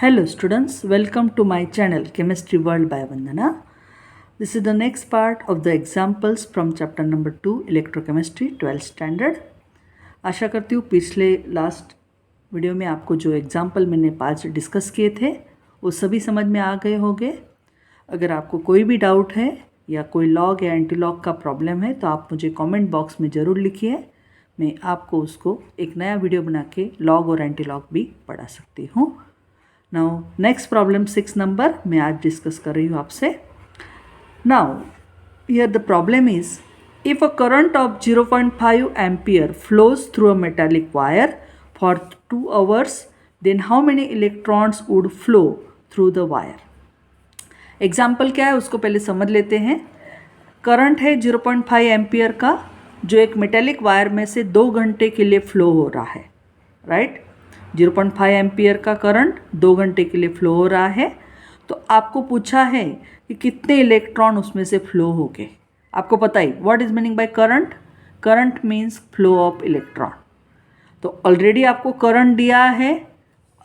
Hello students, welcome to my channel Chemistry World by Vandana. This is the next part of the examples from chapter number 2 Electrochemistry 12th standard. आशा करती हूँ पिछले last video में आपको जो example मैंने 5 discuss किए थे वो सभी समझ में आ गए होंगे। अगर आपको कोई भी डाउट है या कोई लॉग या एंटी लॉग का प्रॉब्लम है तो आप मुझे कमेंट बॉक्स में ज़रूर लिखिए। मैं आपको उसको एक नया वीडियो बना के लॉग और एंटी लॉग भी पढ़ा सकती हूँ। नाउ नेक्स्ट प्रॉब्लम 6 नंबर मैं आज डिस्कस कर रही हूँ आपसे। Now here the problem is if a current of 0.5 ampere flows through a metallic wire for 2 hours then how many electrons would flow through the wire. Example क्या है उसको पहले समझ लेते हैं। करंट है 0.5 एम्पियर का जो एक मेटालिक वायर में से 2 घंटे के लिए फ्लो हो रहा है, राइट। 0.5 एम्पियर का करंट 2 घंटे के लिए फ्लो हो रहा है। तो आपको पूछा है कि कितने इलेक्ट्रॉन उसमें से फ्लो हो गए। आपको पता ही what is meaning by current. Current means flow of electron. तो ऑलरेडी आपको करंट दिया है,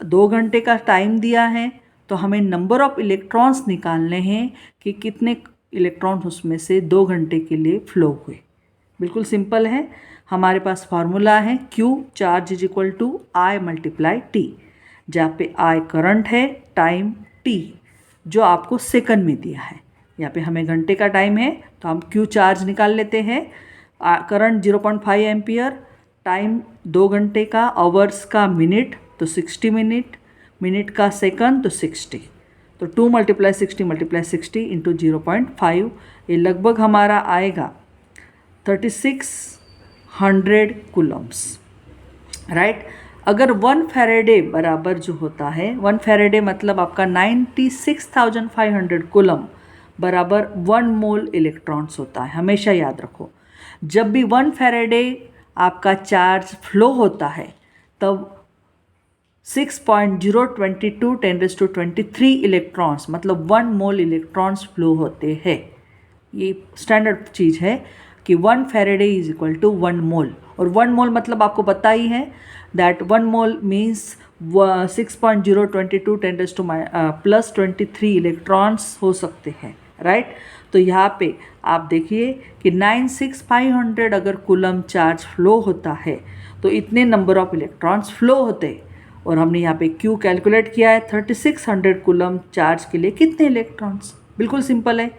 2 घंटे का टाइम दिया है, तो हमें नंबर ऑफ इलेक्ट्रॉन्स निकालने हैं कि कितने इलेक्ट्रॉन्स उसमें से 2 घंटे के लिए फ्लो हुए। बिल्कुल सिंपल है। हमारे पास फार्मूला है Q charge is equal to I multiply T, जहाँ पे I करंट है, टाइम T जो आपको सेकंड में दिया है। यहाँ पे हमें घंटे का टाइम है तो हम Q चार्ज निकाल लेते हैं। करंट 0.5 एम्पियर, टाइम 2 घंटे का, आवर्स का मिनट तो 60 मिनट, मिनट का सेकंड तो 60। तो 2 मल्टीप्लाई 60 इंटू 0.5 ये लगभग हमारा आएगा 3600 कूलम्स, राइट। अगर 1 फैराडे बराबर जो होता है, 1 फैराडे मतलब आपका 96,500 कूलम बराबर 1 मोल इलेक्ट्रॉन्स होता है। हमेशा याद रखो, जब भी 1 फैराडे आपका चार्ज फ्लो होता है तब 6.022 10⁻23 इलेक्ट्रॉन्स मतलब 1 मोल इलेक्ट्रॉन्स फ्लो होते हैं। ये स्टैंडर्ड चीज़ है कि 1 फैराडे इज इक्वल टू 1 मोल। और 1 मोल मतलब आपको पता ही है दैट 1 मोल मीन्स 6.022 10⁻+23 इलेक्ट्रॉन्स हो सकते हैं, राइट। तो यहाँ पे आप देखिए कि 96,500 अगर कूलम चार्ज फ्लो होता है तो इतने नंबर ऑफ इलेक्ट्रॉन्स फ्लो होते हैं। और हमने यहाँ पे Q कैलकुलेट किया है 3600 कूलम चार्ज के लिए कितने इलेक्ट्रॉन्स। बिल्कुल सिंपल है।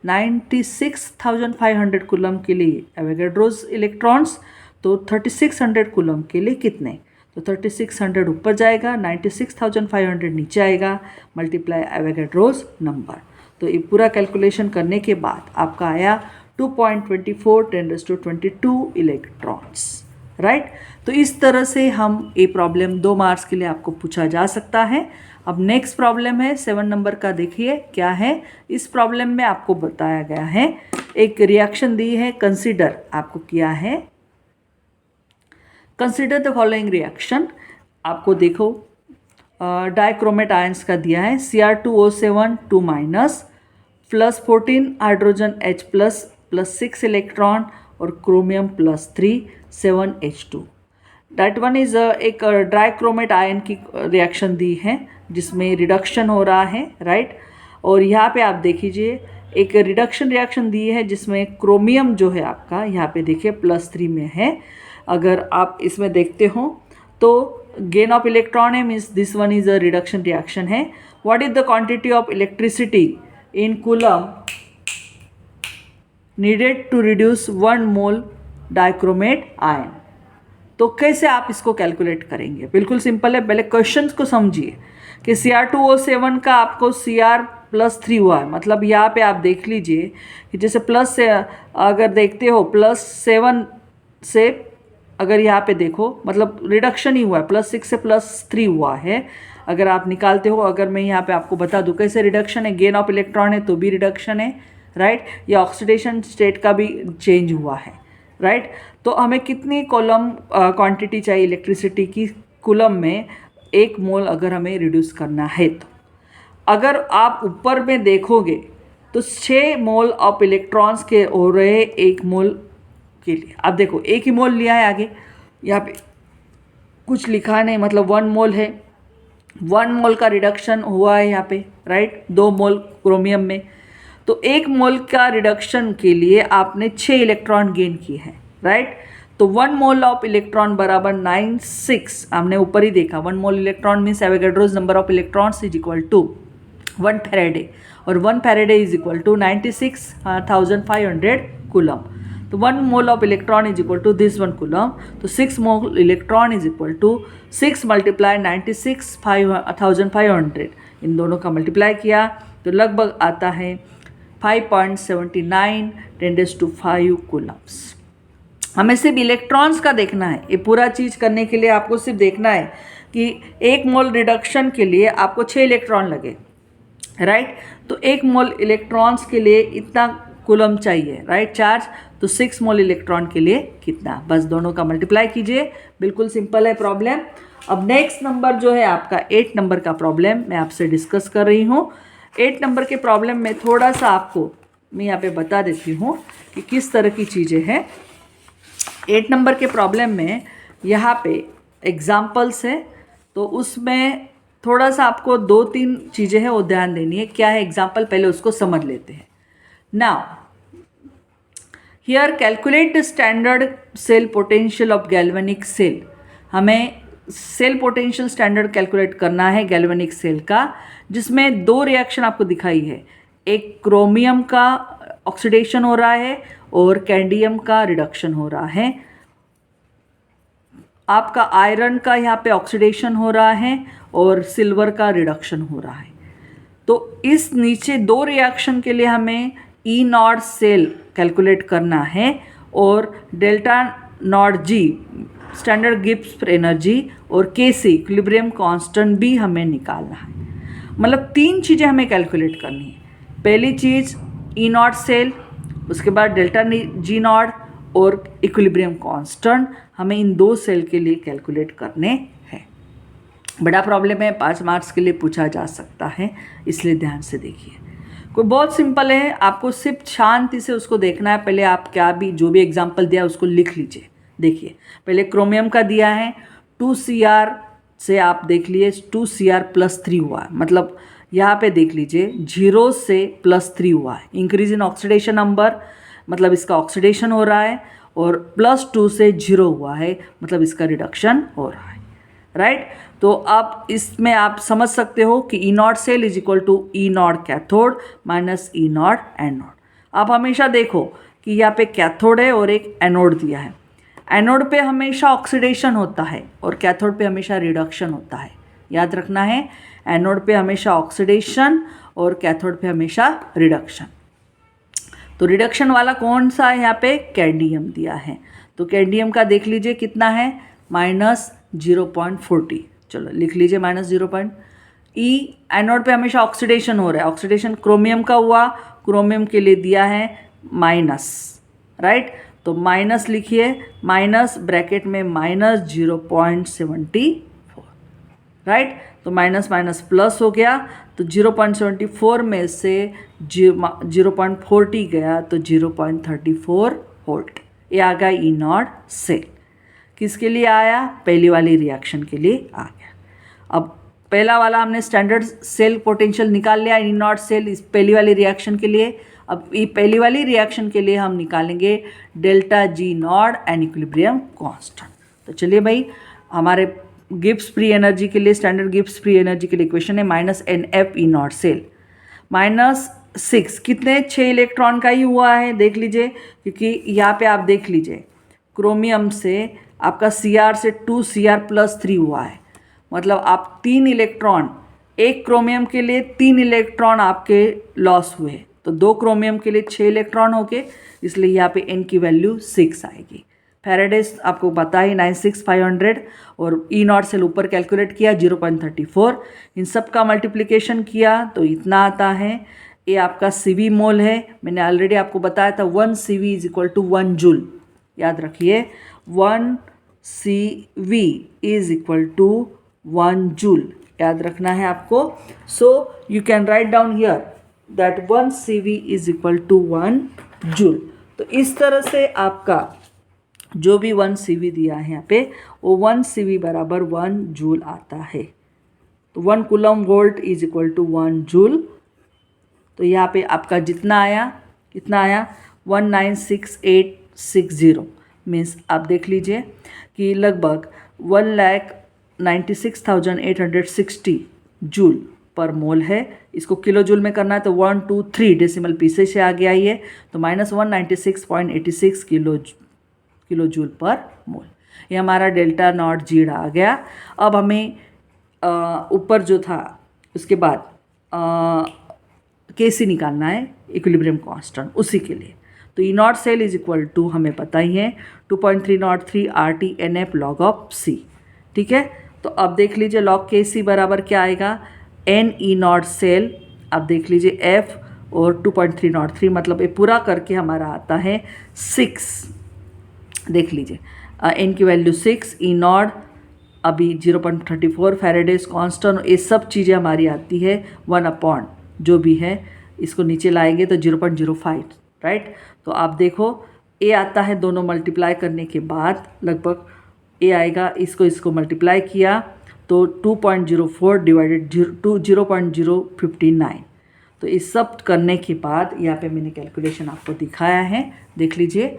96,500 कूलम के लिए एवोगाड्रोस इलेक्ट्रॉन्स, तो 3600 कूलम के लिए कितने, तो 3600 ऊपर जाएगा, 96,500 नीचे आएगा, मल्टीप्लाई एवोगाड्रोस नंबर। तो ये पूरा कैलकुलेशन करने के बाद आपका आया 2.24 10⁻22 इलेक्ट्रॉन्स, राइट। तो इस तरह से हम ये प्रॉब्लम 2 मार्क्स के लिए आपको पूछा जा सकता है। अब नेक्स्ट प्रॉब्लम है 7 नंबर का। देखिए क्या है इस प्रॉब्लम में। आपको बताया गया है एक रिएक्शन दी है, कंसीडर आपको किया है, कंसीडर द फॉलोइंग रिएक्शन। आपको देखो डाइक्रोमेट आयंस का दिया है Cr2O7 2- +14 हाइड्रोजन H +6 इलेक्ट्रॉन और chromium +3 7H2। That one is एक डाइक्रोमेट आयन की रिएक्शन दी है जिसमें रिडक्शन हो रहा है, राइट। और यहाँ पे आप देख लीजिए एक रिडक्शन रिएक्शन दी है जिसमें क्रोमियम जो है आपका यहाँ पे देखिए +3 में है। अगर आप इसमें देखते हो तो गेन ऑफ इलेक्ट्रॉन है, means this one is a reduction reaction है। What is the quantity of electricity in coulomb needed to reduce 1 mole dichromate ion. तो कैसे आप इसको कैलकुलेट करेंगे। बिल्कुल सिंपल है। पहले क्वेश्चंस को समझिए कि Cr2O7 का आपको Cr+3 हुआ है, मतलब यहाँ पे आप देख लीजिए कि जैसे प्लस से अगर देखते हो +7 से अगर यहाँ पे देखो मतलब रिडक्शन ही हुआ है, +6 से +3 हुआ है। अगर आप निकालते हो, अगर मैं यहाँ पे आपको बता दूँ कैसे रिडक्शन है, गेन ऑफ इलेक्ट्रॉन है तो भी रिडक्शन है, राइट। या ऑक्सीडेशन स्टेट का भी चेंज हुआ है, राइट। तो हमें कितनी कॉलम क्वांटिटी चाहिए इलेक्ट्रिसिटी की कूलम में 1 मोल अगर हमें रिड्यूस करना है। तो अगर आप ऊपर में देखोगे तो 6 मोल ऑफ इलेक्ट्रॉन्स के हो रहे 1 मोल के लिए। अब देखो 1 ही मोल लिया है, आगे यहाँ पे कुछ लिखा नहीं, मतलब 1 मोल है, 1 मोल का रिडक्शन हुआ है यहाँ पे, राइट, 2 मोल क्रोमियम में। तो 1 मोल का रिडक्शन के लिए आपने 6 इलेक्ट्रॉन गेन किए हैं, राइट। तो 1 मोल ऑफ इलेक्ट्रॉन बराबर 96, हमने ऊपर ही देखा 1 mole electron means Avogadro's number of electrons is equal to 1 faraday, और 1 faraday is equal to 96,500 coulomb. तो 1 mole of electron is equal to this 1 coulomb. तो 6 mole electron is equal to 6 multiply 96,500, इन दोनों का मल्टीप्लाई किया तो लगभग आता है 5.79 10⁵ कूलम्स। हमें सिर्फ इलेक्ट्रॉन्स का देखना है, ये पूरा चीज़ करने के लिए आपको सिर्फ देखना है कि 1 मोल रिडक्शन के लिए आपको 6 इलेक्ट्रॉन लगे, राइट। तो 1 मोल इलेक्ट्रॉन्स के लिए इतना कूलम चाहिए, राइट, चार्ज। तो 6 मोल इलेक्ट्रॉन के लिए कितना, बस दोनों का मल्टीप्लाई कीजिए, बिल्कुल सिंपल है प्रॉब्लम। अब नेक्स्ट नंबर जो है आपका 8 नंबर का प्रॉब्लम मैं आपसे डिस्कस कर रही हूँ। 8 नंबर के प्रॉब्लम में थोड़ा सा आपको मैं यहाँ पे बता देती हूँ कि किस तरह की चीज़ें हैं। 8 नंबर के प्रॉब्लम में यहाँ पे एग्जाम्पल्स है, तो उसमें थोड़ा सा आपको 2-3 चीज़ें हैं वो ध्यान देनी है। क्या है एग्जाम्पल, पहले उसको समझ लेते हैं। Now here calculate the standard cell potential of galvanic cell. हमें सेल पोटेंशियल स्टैंडर्ड कैलकुलेट करना है गैल्वेनिक सेल का, जिसमें 2 रिएक्शन आपको दिखाई है, एक क्रोमियम का ऑक्सीडेशन हो रहा है और कैडमियम का रिडक्शन हो रहा है। आपका आयरन का यहाँ पे ऑक्सीडेशन हो रहा है और सिल्वर का रिडक्शन हो रहा है। तो इस नीचे 2 रिएक्शन के लिए हमें ई नॉट सेल कैलकुलेट करना है और delta naught G standard Gibbs energy और के सी इक्विलिब्रियम कांस्टेंट भी हमें निकालना है। मतलब 3 चीज़ें हमें कैलकुलेट करनी है। पहली चीज़ ई नॉट सेल, उसके बाद डेल्टा जी नॉट और इक्विलिब्रियम कांस्टेंट हमें इन 2 सेल के लिए कैलकुलेट करने हैं। बड़ा प्रॉब्लम है, 5 मार्क्स के लिए पूछा जा सकता है, इसलिए ध्यान से देखिए। कोई बहुत सिंपल है, आपको सिर्फ शांति से उसको देखना है। पहले आप क्या भी जो भी एग्जाम्पल दिया उसको लिख लीजिए। देखिए पहले क्रोमियम का दिया है 2Cr से आप देख लिए 2Cr+3 हुआ है, मतलब यहाँ पे देख लीजिए 0 से +3 हुआ है। इंक्रीज इन ऑक्सीडेशन नंबर, मतलब इसका ऑक्सीडेशन हो रहा है, और +2 से 0 हुआ है, मतलब इसका रिडक्शन हो रहा है, राइट। तो अब इसमें आप समझ सकते हो कि E naught cell is equal to E naught cathode minus E naught anode. आप हमेशा देखो कि यहाँ पे कैथोड है और एक एनोड दिया है। एनोड पे हमेशा ऑक्सीडेशन होता है और कैथोड पे हमेशा रिडक्शन होता है, याद रखना है। एनोड पे हमेशा ऑक्सीडेशन और कैथोड पे हमेशा रिडक्शन। तो रिडक्शन वाला कौन सा है यहाँ पे, कैडमियम दिया है। तो कैडमियम का देख लीजिए कितना है, -0.40। चलो लिख लीजिए -0. ई एनोड पे हमेशा ऑक्सीडेशन हो रहा है, ऑक्सीडेशन क्रोमियम का हुआ, क्रोमियम के लिए दिया है माइनस, राइट। तो माइनस लिखिए, माइनस ब्रैकेट में -0.74, राइट। तो माइनस माइनस प्लस हो गया, तो 0.74 में से 0.40 गया तो 0.34 वोल्ट। ये आ गया ई नॉट सेल। किसके लिए आया, पहली वाली रिएक्शन के लिए आ गया। अब पहला वाला हमने स्टैंडर्ड सेल पोटेंशियल निकाल लिया ई नॉट सेल इस पहली वाली रिएक्शन के लिए। अब ये पहली वाली रिएक्शन के लिए हम निकालेंगे delta G not and equilibrium constant. तो चलिए भाई, हमारे गिब्स फ्री एनर्जी के लिए, स्टैंडर्ड गिब्स फ्री एनर्जी के लिए इक्वेशन है -NF ई नॉट सेल -6, कितने 6 इलेक्ट्रॉन का ही हुआ है, देख लीजिए, क्योंकि यहाँ पे आप देख लीजिए क्रोमियम से आपका Cr से 2Cr+3 हुआ है, मतलब आप 3 इलेक्ट्रॉन, एक क्रोमियम के लिए 3 इलेक्ट्रॉन आपके लॉस हुए, तो 2 क्रोमियम के लिए 6 इलेक्ट्रॉन हो गए, इसलिए यहाँ पे n की वैल्यू 6 आएगी। फैराडेस आपको पता ही 96,500 और ई नॉट सेल ऊपर कैलकुलेट किया 0.34, इन सब का मल्टीप्लिकेशन किया तो इतना आता है। ये आपका CV मोल है, मैंने ऑलरेडी आपको बताया था 1 CV is equal to 1 joule, याद रखिए 1 CV is equal to 1 joule, याद रखना है आपको। So you can write down here that 1 CV is equal to 1 joule. तो इस तरह से आपका जो भी 1 CV दिया है यहाँ पे वो 1 CV बराबर 1 जूल आता है। तो तो 1 coulomb volt is equal to 1 joule. तो यहाँ पे आपका जितना आया, कितना आया 196860, मीन्स आप देख लीजिए कि लगभग 1,96,860 जूल पर मोल है। इसको किलो जूल में करना है तो 1 2 3 डेसिमल पीछे से आगे आई है, तो -196.86 किलो जूल पर मोल। ये हमारा डेल्टा नॉट जी आ गया। अब हमें ऊपर जो था उसके बाद केसी निकालना है, इक्विलिब्रियम कांस्टेंट, उसी के लिए। तो E naught cell is equal to हमें पता ही है 2.303 RT/NF log ऑफ C। ठीक है, तो अब देख लीजिए log KC बराबर क्या आएगा, N ई नॉट सेल, अब देख लीजिए F और 2.303, मतलब ये पूरा करके हमारा आता है 6। देख लीजिए N की वैल्यू 6, ई नॉट अभी 0.34 फैराडेज कांस्टेंट, ये सब चीज़ें हमारी आती है 1/, जो भी है इसको नीचे लाएंगे तो 0.05, राइट। तो आप देखो ए आता है, दोनों मल्टीप्लाई करने के बाद लगभग ए आएगा, इसको मल्टीप्लाई किया तो 2.04 डिवाइडेड 0.059। तो इस सब करने के बाद यहाँ पे मैंने कैलकुलेशन आपको दिखाया है, देख लीजिए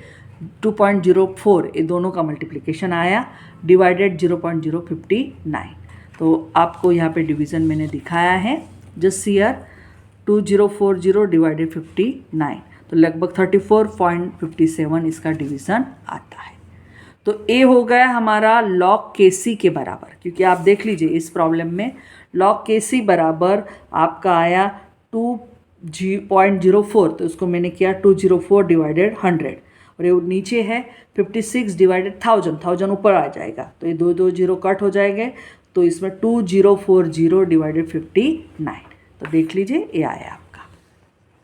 2.04 ये दोनों का मल्टीप्लिकेशन आया डिवाइडेड 0.059। तो आपको यहाँ पे डिवीज़न मैंने दिखाया है, जस्ट हियर 2040 डिवाइडेड 59, तो लगभग 34.57 इसका डिवीज़न आता है। तो ए हो गया हमारा log KC के बराबर, क्योंकि आप देख लीजिए इस प्रॉब्लम में log KC बराबर आपका आया 2.04, तो उसको मैंने किया 204 डिवाइडेड 100, और ये नीचे है 56 डिवाइडेड 1000 ऊपर आ जाएगा, तो ये 2 जीरो कट हो जाएंगे, तो इसमें 2040 डिवाइडेड 59। तो देख लीजिए ये आया आपका,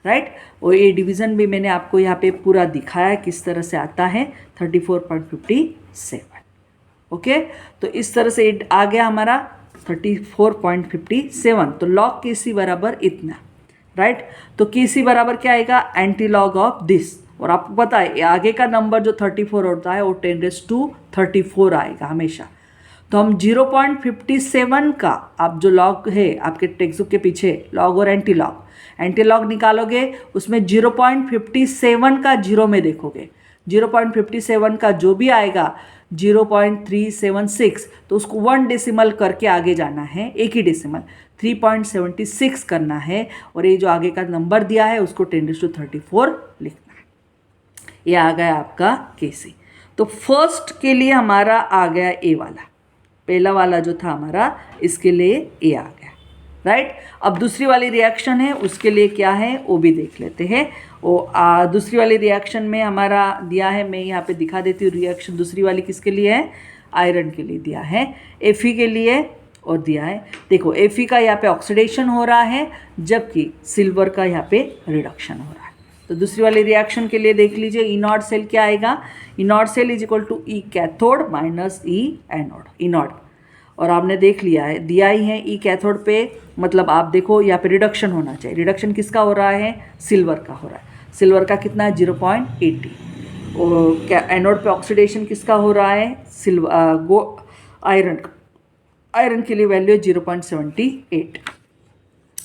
राइट। और ये डिवीज़न भी मैंने आपको यहाँ पे पूरा दिखाया किस तरह से आता है 34.57। ओके, तो इस तरह से आ गया हमारा 34.57। तो log KC बराबर इतना, राइट। तो KC बराबर क्या आएगा, एंटी लॉग ऑफ दिस। और आपको पता है आगे का नंबर जो 34 होता है वो 10⁻34 आएगा हमेशा। तो हम 0.57 का, आप जो लॉग है आपके टेक्स्ट बुक के पीछे लॉग और एंटी लॉग निकालोगे, उसमें 0.57 का जीरो में देखोगे, 0.57 का जो भी आएगा 0.376, तो उसको 1 डेसिमल करके आगे जाना है, एक ही डेसिमल 3.76 करना है, और ये जो आगे का नंबर दिया है उसको 10⁻34 लिखना है। ये आ गया आपका KC। तो फर्स्ट के लिए हमारा आ गया ए वाला, पहला वाला जो था हमारा, इसके लिए ए आ गया, राइट। अब दूसरी वाली रिएक्शन है, उसके लिए क्या है वो भी देख लेते हैं। दूसरी वाली रिएक्शन में हमारा दिया है, मैं यहाँ पे दिखा देती हूँ रिएक्शन। दूसरी वाली किसके लिए है, आयरन के लिए दिया है, Fe के लिए और दिया है। देखो Fe का यहाँ पे ऑक्सीडेशन हो रहा है, जबकि सिल्वर का यहाँ पे रिडक्शन हो रहा है। तो दूसरी वाली रिएक्शन के लिए देख लीजिए, ई नॉट सेल क्या आएगा, E naught cell is equal to E cathode minus E anode, E naught. और आपने देख लिया है, दिया ही है ई कैथोड पे, मतलब आप देखो यहाँ पे रिडक्शन होना चाहिए। रिडक्शन किसका हो रहा है, सिल्वर का हो रहा है। सिल्वर का कितना है 0.80। और क्या एनोड पे ऑक्सीडेशन किसका हो रहा है, आयरन के लिए वैल्यू है 0.78।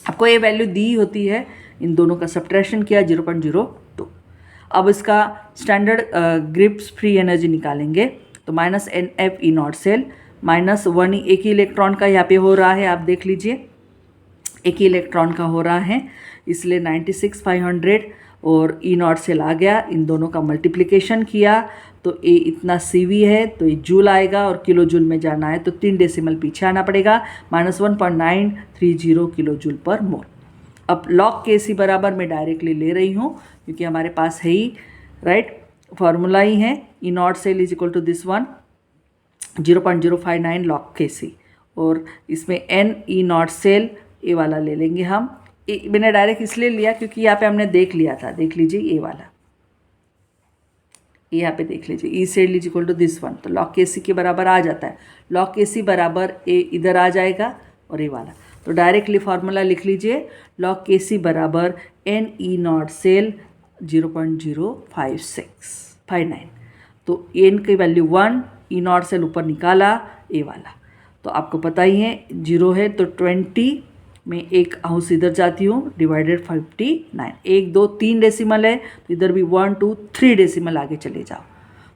आपको ये वैल्यू दी होती है, इन दोनों का सब्ट्रैक्शन किया 0.02। अब इसका स्टैंडर्ड ग्रिप्स फ्री एनर्जी निकालेंगे, तो -NF ई नॉट सेल -1, एक ही इलेक्ट्रॉन का यहाँ पे हो रहा है, आप देख लीजिए एक ही इलेक्ट्रॉन का हो रहा है, इसलिए 96,500 और ई नॉट सेल आ गया। इन दोनों का मल्टीप्लिकेशन किया तो ए इतना CV है, तो ये जूल आएगा, और किलो जूल में जाना है तो 3 डेसिमल पीछे आना पड़ेगा, -1.930 किलो जूल पर मोल। अब log KC बराबर मैं डायरेक्टली ले रही हूँ, क्योंकि हमारे पास है ही, राइट, फार्मूला ही है, E naught cell is equal to this one 0.059 log KC, और इसमें N ई नॉट सेल ए वाला ले लेंगे हम। मैंने डायरेक्ट इसलिए लिया क्योंकि यहाँ पे हमने देख लिया था, देख लीजिए ए वाला, यहाँ पे देख लीजिए E cell is equal to this one, तो log KC के बराबर आ जाता है। log KC बराबर ए इधर आ जाएगा और ए वाला, तो डायरेक्टली फार्मूला लिख लीजिए, log KC बराबर N ई नॉट सेल 0.059। तो N की वैल्यू 1, ई नॉट सेल ऊपर निकाला ए वाला, तो आपको पता ही है 0 है तो 20 में एक हाउस इधर जाती हूँ, डिवाइडेड 59। 1 2 3 डेसिमल है तो इधर भी 1 2 3 डेसिमल आगे चले जाओ,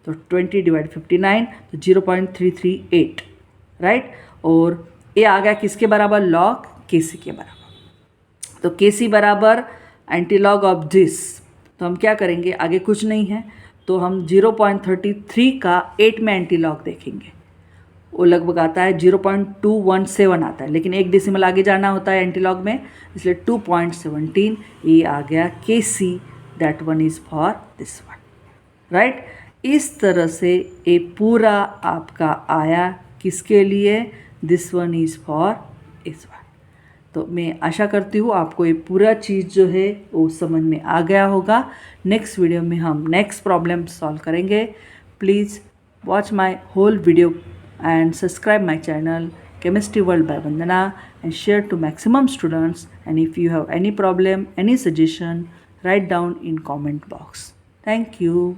तो 20 डिवाइड 59 तो 0.338, राइट। और ये आ गया किसके बराबर, लॉग केसी के बराबर। तो केसी बराबर एंटीलॉग ऑफ दिस, तो हम क्या करेंगे, आगे कुछ नहीं है तो हम 0.33 का 8 में एंटीलॉग देखेंगे, वो लगभग आता है 0.217 आता है, लेकिन एक डेसिमल आगे जाना होता है एंटीलॉग में, इसलिए 2.17 ये आ गया K C, that one is for this one, right. इस तरह से ये पूरा आपका आया किसके लिए, दिस वन इज़ फॉर इस वन। तो मैं आशा करती हूँ आपको ये पूरा चीज़ जो है वो समझ में आ गया होगा। नेक्स्ट वीडियो में हम नेक्स्ट प्रॉब्लम सॉल्व करेंगे। Please watch my whole video and subscribe my channel Chemistry World by Vandana and share to maximum students, and if you have any problem, any suggestion, write down in comment box. Thank you.